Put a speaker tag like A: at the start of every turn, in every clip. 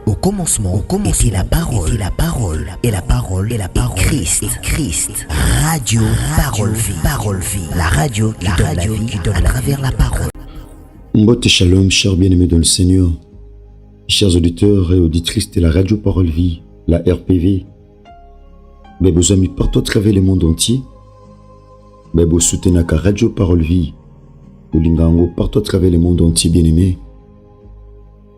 A: Au commencement était la parole, et la parole est Christ. Radio Parole Vie, la radio qui donne la vie à travers la parole.
B: Mbote Shalom, chers bien-aimés dans le Seigneur, chers auditeurs et auditrices de la radio Parole Vie, la RPV. Mes amis partout à travers le monde entier. Mes soutenez la radio Parole Vie, ou lingango partout à travers le monde entier, bien-aimés.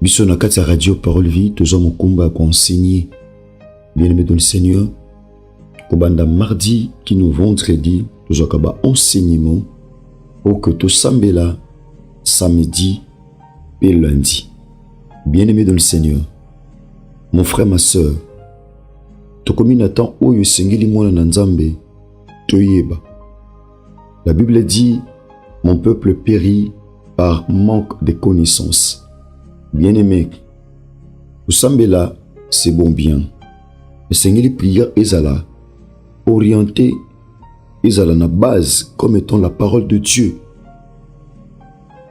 B: Biso na kati ya radio Parole Vie, tous hommes combat à enseigner, bien-aimés dans le Seigneur. Kobanda mardi qui nous vendredi, tous akaba enseignement, pour que tout sambela samedi et lundi. Bien-aimés dans le Seigneur, mon frère, ma soeur, tokomi natan oyo sengeli mwana na Nzambe toyeba. La Bible dit, mon peuple périt par manque de connaissances. Bien-aimé, vous semblez là, c'est bon bien. Le Seigneur, les prières, ezala orienté, ezala na base comme étant la parole de Dieu.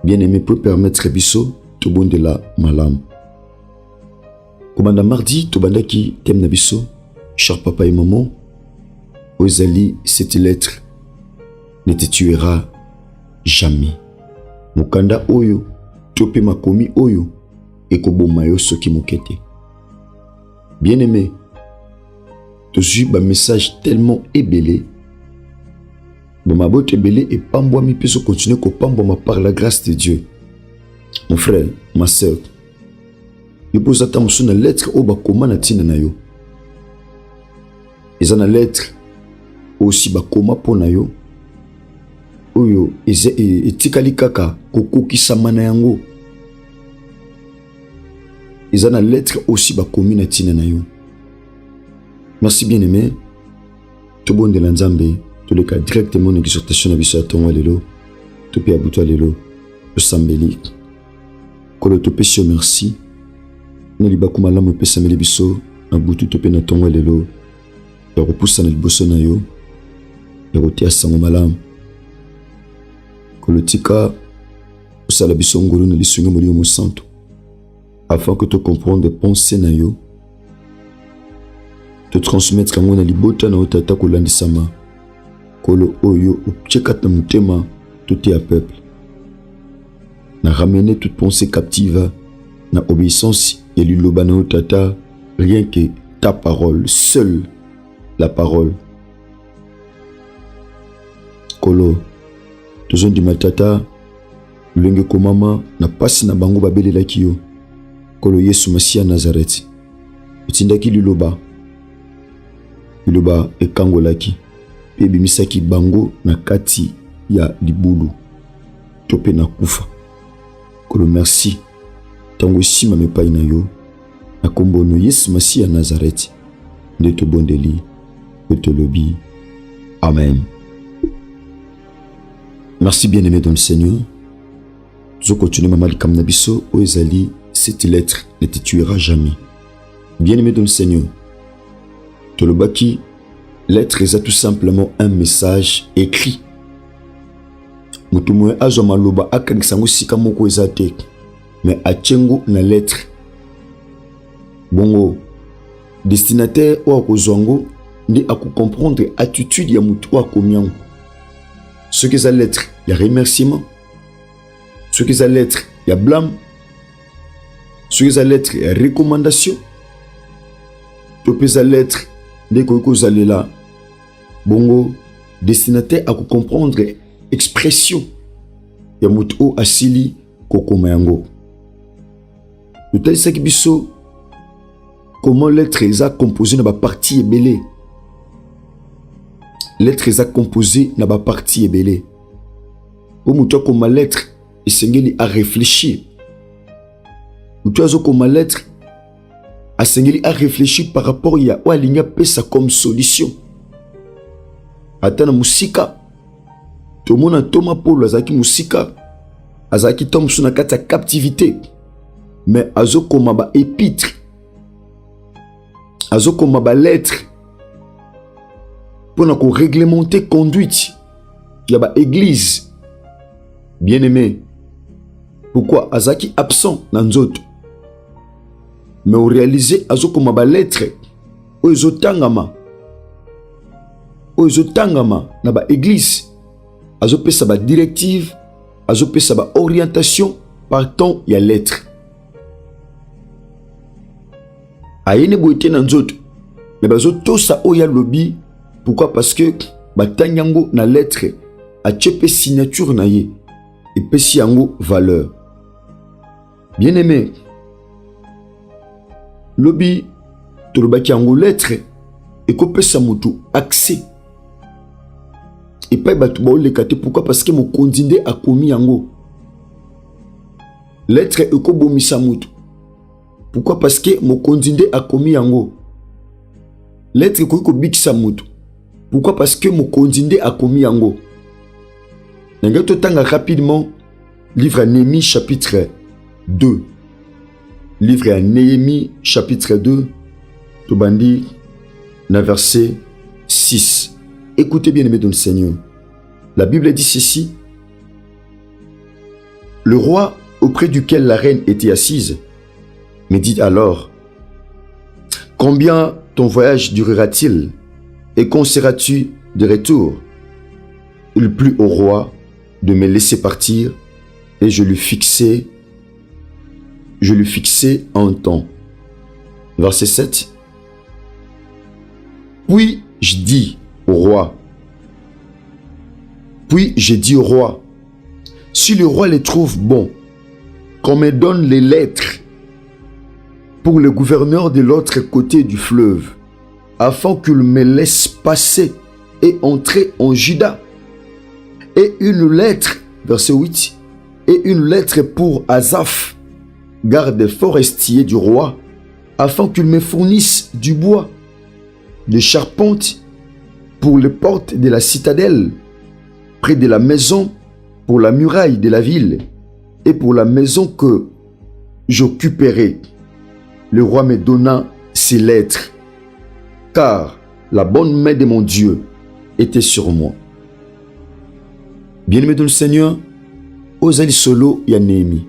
B: Bien-aimé, pour permettre biso tout bon de la malam. Comme mardi, tout banda qui t'aime na biso, cher papa et maman, ozali cette lettre ne te tuera jamais. Mukanda oyo, tope makomi oyo, ekobomayo soki mokete. Bien-aimé, tu suis un message tellement ébélé. Ma botte ébélé et pamboa mi peut continuer qu'au pamboa par la grâce de Dieu. Mon frère, ma soeur, je pose attention à la lettre au bakoma na tina na yo. Ils ont la lettre aussi bakoma po na yo. Oyo et tikali kaka koko kisama na yango. Ils ont la lettre aussi bakomi na tina na yo. Merci bien-aimé. Tout bon de l'Anzambe, tout le cas directement une exhortation à biso atonga lelo, tout pe abuto lelo, le sambeli. Kolo to pesio merci. Ne liba kumala mo pesa meli biso, abutu to pe na tonga lelo. Ya repusa na liboso na yo. Ya rotia sango malam. Kolo tika usala biso ngolo na lisunga molio mo santo. Afin que tu comprennes des pensées na yo. Te transmettre à mon libota na otata kolandisama. Kolo oyo upchekata mutema tout est à peuple. Na ramener toute pensée captive na obéissance et liloba na otata rien que ta parole, seule la parole. Kolo tozon di matata lenge komama na pasi na bango babelela kiyo. Kolo Yesu Masia Nazareth. Utindaki liloba. Liloba ekangolaki. Pe bimisaki bango na kati ya libulu. Tope na kufa. Kolo merci. Tango sima mepai na yo. Na kombono Yesu Masia Nazareth. Nde to bondeli. Te lobi. Amen. Merci bien-aimé dans le Seigneur. Nous continuons maman comme nabiso o ezali. Cette lettre ne te tuera jamais. Bien-aimé dans le Seigneur, Tolobaki, lettre est tout simplement un message écrit. Mutumwe azoma loba akanisango sika moko ezate, mais achengo na lettre. Bongo, destinataire ou akozongo ndi comprendre attitude ya mutu wa komiango. Ce que sa lettre, il y a remerciement. Ce que sa lettre, il y a blâme. Ce que sa lettre est recommandation. Topé sa lettre, dès que vous allez là, bongo, destinataire à comprendre expression. Yamuto asili kokomayango. Tout à ce qui biso, comment lettre est composée dans la partie ébélée. Lettre est composée dans la partie ébélée. Pour muto comme lettre, il s'engage à réfléchir. Ou tu as comme lettre à s'engager à réfléchir par rapport à l'igna pesa comme solution. Atana musika. Tout le monde a Thomas Paul azaki musika. Azaki tom suna kata captivité. Mais azo koma ba épître. Azo koma ba lettre. Pour nous réglementer conduite. Il y a ba église. Bien-aimé. Pourquoi azaki absent dans nzoto? mais au réaliser azokoma ba lettre oyo ezotangama na ba église, azopesa ba directive, azopesa ba orientation partant ya lettre. Ayene boite na nzoto, mais bazotosa oya lobby. Pourquoi? Parce que batanyango na lettre a tchepe signature na ye et pesi yango valeur. Bien aimé, lobby tolobaki yango lettre et kopesa mutu accès et pas batu ba olekate. Pourquoi? Parce que mokonzi nde akomi yango. Lettre ekobomisa mutu. Pourquoi? Parce que mokonzi nde akomi yango. Lettre ekobikisa mutu. Pourquoi? Parce que mokonzi nde akomi yango. Nanga totanga rapidement livre à Néhémie chapitre 2. Livre à Néhémie chapitre 2. Tobandi na verset 6. Écoutez bien aimés dans le Seigneur. La Bible dit ceci. Le roi auprès duquel la reine était assise me dit alors: combien ton voyage durera-t-il et quand seras-tu de retour? Il plut au roi de me laisser partir et je lui fixai un temps. Verset 7. Puis j'ai dit au roi, si le roi les trouve bons, qu'on me donne les lettres pour le gouverneur de l'autre côté du fleuve, afin qu'il me laisse passer et entrer en Juda. Et une lettre, verset 8, et une lettre pour Asaph, garde forestier du roi, afin qu'il me fournisse du bois, de charpente pour les portes de la citadelle, près de la maison, pour la muraille de la ville, et pour la maison que j'occuperai. Le roi me donna ces lettres, car la bonne main de mon Dieu était sur moi. Bien-aimé dans le Seigneur, ozali solo ya Néhémie.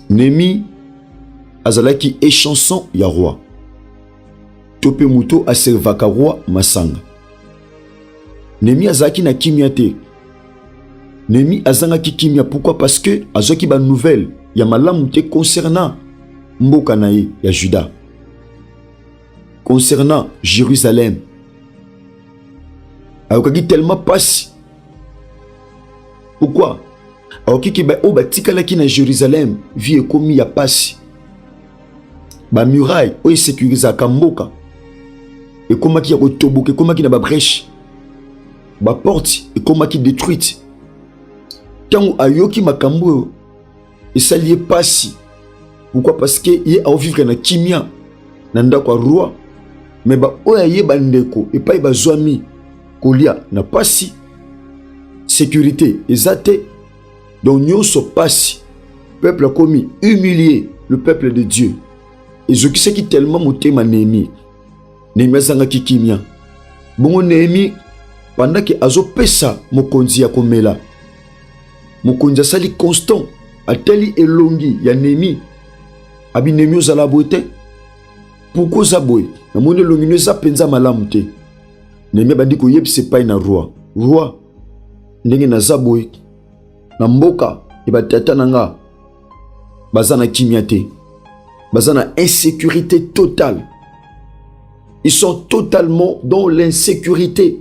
B: Néhémie azalaki échanson ya roi. Tope muto aservaka roi masanga. Néhémie azalaki na kimia te. Néhémie azangaki kimia. Pourquoi? Parce que azwaki ba nouvelle ya malamu te concernant mboka na ye ya Juda, concernant Jérusalem. Ayokaki tellement pasi. Pourquoi? Ayokaki ba o batikalaki na Jérusalem vie ekomi ya pasi. Ba muraille o sécurisaka mboka ekomaki ya kotoboka, ekomaki na ba brèche. Ba porte ekomaki détruite. Tango ayoki makambo esali pasi. Pourquoi? Parce que il a vivre na kimia na ndako roi, mais ba oya ye bandeko et pas ba zwami kolia na pasi sécurité ezate. Donc nyonso pasi, peuple a commis humilié le peuple de Dieu. Et je sais qui tellement motema Néhémie. Néhémie zanga kimia. Bongo Néhémie pendant que azo pesa mokonzi ya komela. Mokonzi sali constant ateli elongi ya Néhémie. Abi Néhémie ozala boite. Pourquoi zaboy? Na mone longino za penza malamu te. Néhémie bandi ko yebise pai na roi. Roi ndenge na zaboy na mboka e batata nanga bazana kimia te. Bazana insécurité totale. Ils sont totalement dans l'insécurité.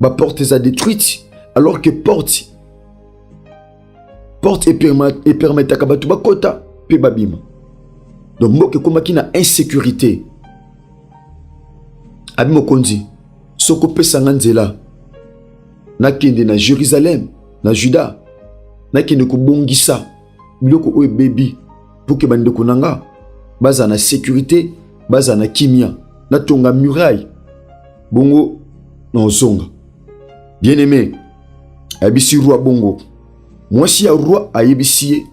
B: Ba portes a détruites alors que porte et permettre à kabatu bakota pe babima. Donc mboke komaki na insécurité. Abi mokonzi soko pesa nzela na kende na Jérusalem na Juda na kende ko bongisa biloko oyo baby pour que bandeko nanga baza na sécurité, baza na kimia na tonga muraille bongo na zonga. Bien aimé, abisi roi bongo. Moi si ya roi ayebisi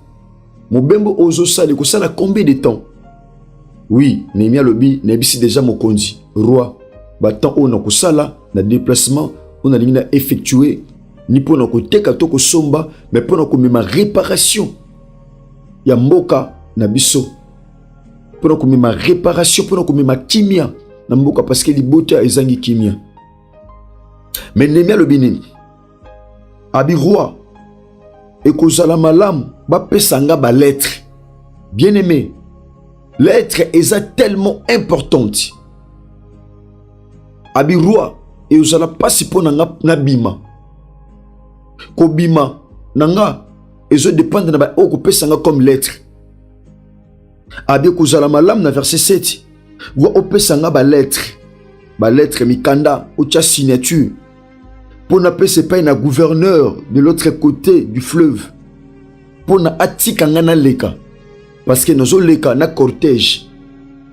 B: mobembo ozo sala ko sala combien de temps? Oui, Néhémie lobi na yebisi déjà mokonzi roi ba temps on na ko sala na déplacement on a lingina effectuer ni pona ko teka to ko somba mais pona ko mema réparation ya mboka na biso pour komema réparation pour komema kimia na mboka parce que libota ezangi kimia. Mais Néhémie lobi nini? Abi roi ekozala malamu bapesanga ba lettre. Bien aimé, lettre est tellement importante. Abi roi ekozala pasi po nanga na bima. Ko bima nanga ezo dépendre na ba oko pesanga comme lettre. Abi ekozala malamu na verset 7. Wa opesanga ba lettre mikanda ocha signature. Pour na pese pa na gouverneur de l'autre côté du fleuve. Pour na atika ngana leka. Parce que nozo leka na cortège.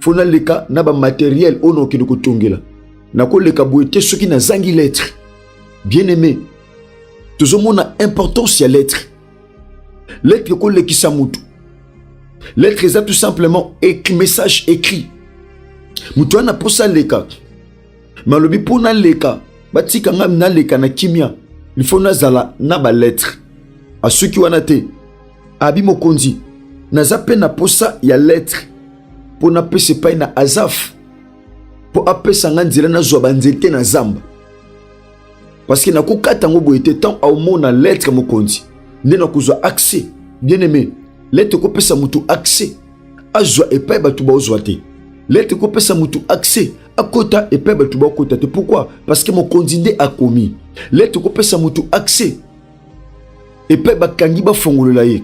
B: Faut na leka na ba matériel ono ki ko tongela. Na ko leka boete soki na zangi lettre. Bien aimé. Tozo mona importance ya lettre. Lettre ko lekisa mutu. Lettre est tout simplement écrit, message écrit. Mutu ana posa leka. Malobi pona leka. Batika nga na leka na kimia. Il faut nazala na ba lettre. A ceux qui wana te. Abi mokonzi. Naza pe na posa ya lettre. Po na pese pa na azaf. Po apesa nga nzela na zwa banzete na zamba. Parce que na kokata ngo boyete tant au mona lettre mokonzi. Nde na kuzwa accès. Bien aimé. Lettre ko pesa mutu accès. Azwa epai batu ba ozwa te. Lettre ko pesa mutu accès. Akota epai batu ba kota te. Pourquoi? Parce que mon condamné a commis. Lettre ko pesa mutu accès. Epai ba kangi ba fongolola ye.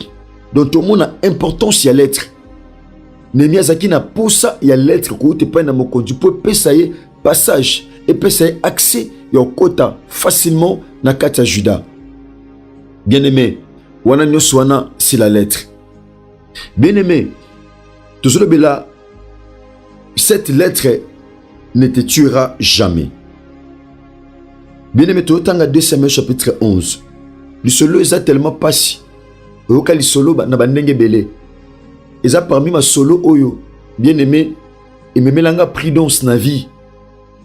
B: Donc tout le monde a importance ya lettre. Néhémie azaki na posa ya lettre ko te pa na mokonzi po pesa ye passage et pesa ye accès ya kota facilement na kati ya Juda. Bien aimé, wana nyonso wana c'est la lettre. Bien aimé, toujours bela, cette lettre ne te tuera jamais. Bien aimé, tu as 2 Samuel chapitre 11. Le solo est tellement passé. Oyoka li solo na bandenge belé. Eza parmi ma solo oyo. Bien aimé, et me melanga prudence na vie.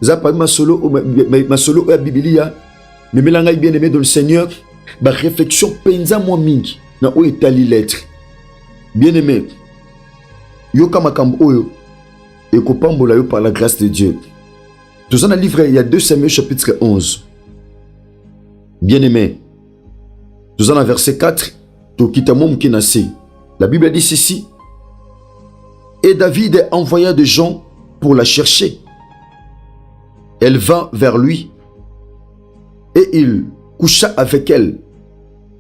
B: Eza parmi ma solo oya Biblia. Me melanga bien aimé dans le Seigneur. Ba réflexion penza moi mingi na oyo etali lettre. Bien aimé, yoka makambo oyo et kopambola yo par la grâce de Dieu. Tout un livre, il y a 2 Samuel chapitre 11. Bien aimé, tout un verset 4, la Bible dit ceci. Et David envoya des gens pour la chercher. Elle vint vers lui et il coucha avec elle.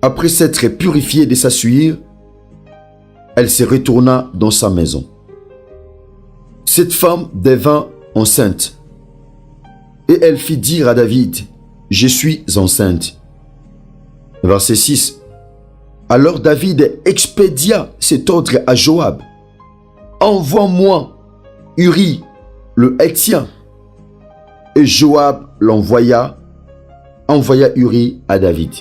B: Après s'être purifiée de sa sueur, elle se retourna dans sa maison. Cette femme devint enceinte. Et elle fit dire à David, je suis enceinte. Verset 6. Alors David expédia cet ordre à Joab. Envoie-moi Uri le Héthien. Et Joab envoya Uri à David.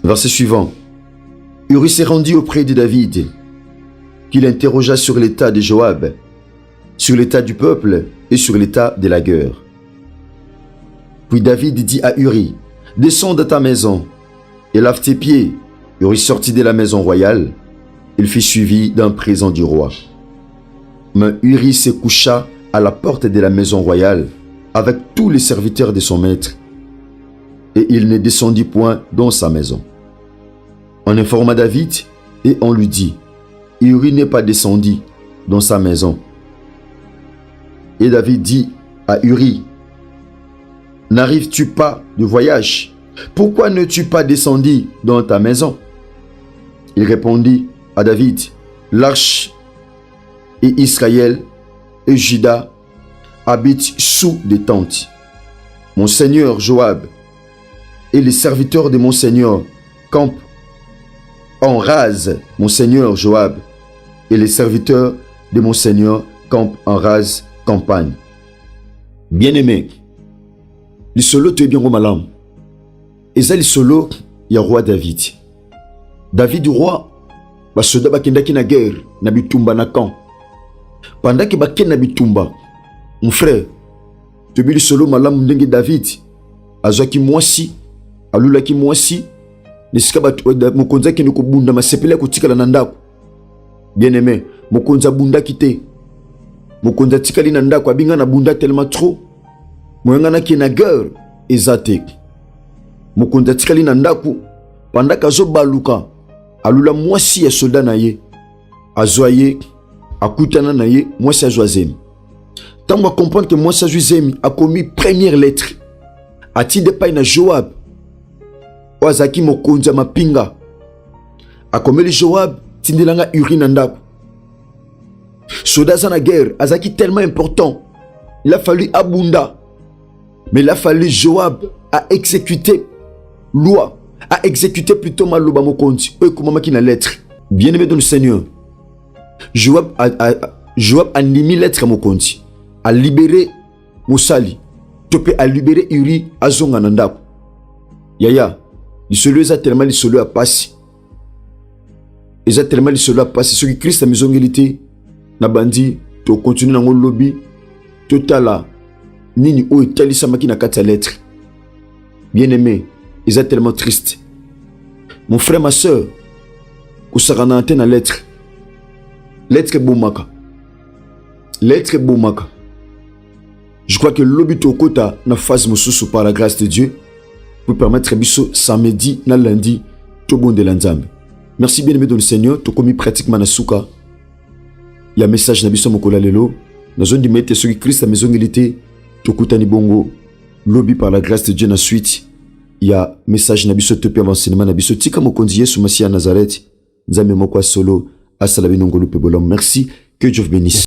B: Verset suivant. Uri s'est rendu auprès de David, qu'il interrogea sur l'état de Joab, sur l'état du peuple et sur l'état de la guerre. Puis David dit à Uri, descends de ta maison et lave tes pieds. Uri sortit de la maison royale. Il fut suivi d'un présent du roi. Mais Uri se coucha à la porte de la maison royale avec tous les serviteurs de son maître. Et il ne descendit point dans sa maison. On informa David et on lui dit, Uri n'est pas descendu dans sa maison. Et David dit à Uri, n'arrives-tu pas de voyage? Pourquoi n'es-tu pas descendu dans ta maison? Il répondit à David, l'arche et Israël et Juda habitent sous des tentes. Mon seigneur Joab et les serviteurs de mon seigneur campent en rase. Mon seigneur Joab et les serviteurs de mon seigneur campent en rase campagne. Bien-aimé, le solo tu es bien au malam. Et ça le solo, il y a roi David. David du roi, basoda bakendaki na guerre, na bitumba na camp. Pendant que bakenda bitumba, mon frère, tu bi le solo malam ndenge David, azwaki mwasi, alulaki mwasi, nesika mokonzi akende kobunda masepele kotikala na ndako. Bien aimé, mokonzi abunda kite. Mokonzi atikali na ndako abinga na bunda tellement trop. Moyenga na ki na guerre ezate. Mokonzi atikali na ndako pendant kazo baluka alula mwasi ya soldat na ye. Azwaye akutana na ye mwasi azwazemi. Tant on comprendre que mwasi azwazemi a commis première lettre. Ati de pa na Joab. Wazaki mokonzi mapinga. A commis Joab tindelanga Uri na ndako. Soldat na guerre azaki tellement important. Il a fallu abunda. Mais il a fallu Joab à exécuter loi, à exécuter plutôt Maloba Mokonzi. Eux comment qui na lettre. Bien aimé dans le Seigneur. Joab a mis lettre à Mokonzi, a libéré Moussali, topé a libéré Uri Azonga Nandako. Yaya, il se lui a tellement il se lui a passé. Il a tellement il se lui a passé. Ce qui Christ a mis en réalité, na bandi, to continue dans le lobby, totala, nini ou itali samaki na kata lettre. Bien aimé, ils sont tellement tristes. Mon frère, ma soeur, où ça rend antenne à lettre. Lettre Boumaka. Lettre Boumaka. Je crois que l'obito kota na phase mosusu par la grâce de Dieu pour permettre biso samedi na lundi to bon de l'ensemble. Merci bien aimé dans le Seigneur, to commis pratiquement na souka. Il y a un message na biso mokola lelo. Na zone di mette sur Christ à maison élité to kutani bongo. Lobby par la grâce de Dieu na suite. Il y a un message na biso to pe enseignement na biso tika mokonzi Yesu Masia Nazareth. Nzambe moko solo. Merci, que Dieu vous bénisse.